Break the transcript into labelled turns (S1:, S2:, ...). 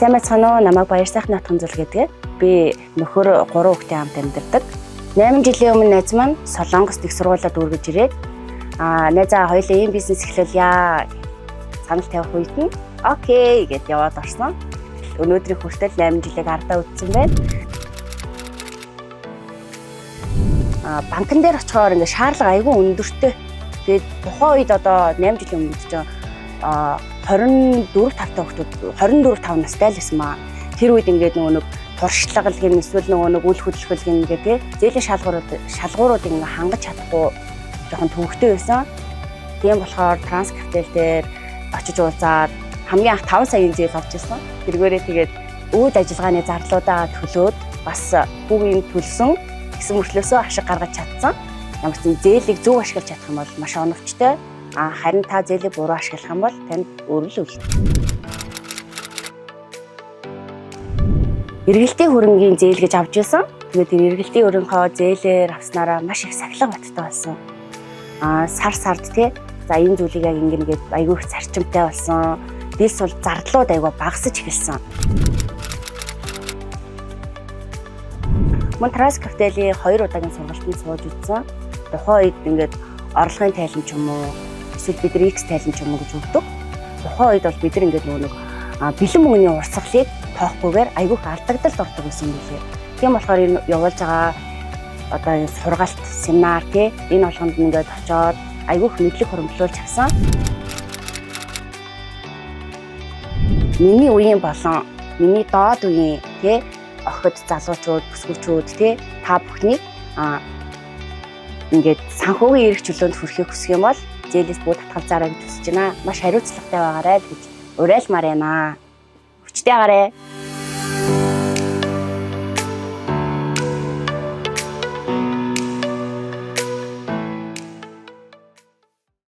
S1: Сайн мэцхан уу, намайг Баяр сайхны нутгийн зул гэдэг. Би нөхөр 3 хүүхдийн хамт амьдардаг. 8 жилийн өмнө найз маань Солонгост их сургуулиуд үргэж ирээд найзаа хоёулаа ийм бизнес эхлүүлье санал тавих үед нь окей гэд яваад орсон. Өнөөдрийн хүртэл 8 жилийг ардаа үтсэн байна. Банкн дээр очихоор ингээ шаардлага айгүй өндөртэй. Тэгээд тухайн үед одоо 8 жилийн өмнө чинь 24-5 настай л байсан маа. Тэр үед ингээд нэг туршлага гэн эсвэл нэг үйл хөдлөл гэн ингээд тий зээлийн шалгуурууд ингээ хангаж чадахгүй жоохон төвөгтэй байсан. Тийм болохоор транскриптел дээр очиж уулзаад хамгийн анх 5 саяын зээл авч ирсэн. Тэргээрээ тэгээд үүд ажиллагааны зарлуудаа төлөөд бас хүүгийн төлсөн гэсэн мөртлөөсөө ашиг гаргаж чадсан. Ямар ч зээлийг зөв ашиглаж чадах юм бол маш оновчтой. Харин та зээлийг буруу ашиглах юм бол танд өргөл үлдэнэ. Эргэлтийн хөрөнгийн зээл гэж авч ирсэн. Тэгээд эргэлтийн хөрөнгөө зээлээр авснараа маш их сахилга баттай болсон. Сар сард тий за энэ зүйлийг яг ингэнгээд айгүй их зарчимтай болсон. Дис бол зардлууд айгүй багасж эхэлсэн. Мөн транскриптелийн 2 удаагийн сургалтанд сууж үзсэн. Тухайн үед ингээд орлогын тайлан ч юм уу эсвэл бид нар X тайлан ч юм уу гэж өгдөг. Тухайн үед бол бид нар ингээд нэг бэлэн мөнгөний урсгалыг тоохгүйгээр айгүй их алдагдалд ордог гэсэн юм билээ. Тийм болохоор энэ явуулж байгаа одоо энэ сургалт, семинар тий энэ болгонд ингээд очиод айгүй их мэдлэг хөрвүүлж авсан. Миний үеийн болон миний доод үеийн тий охид залуучууд, бүсгүүчүүд тий та бүхнийг ингээд санхүүгийн эрх чөлөөнд хүрэхийг хүсэх юм бол зээлээс бүү татгалзаараа гэж хүсэж байна. Маш хариуцлагатай байгаарай гэж уриалмаар байна. Хүчтэй байгаарай.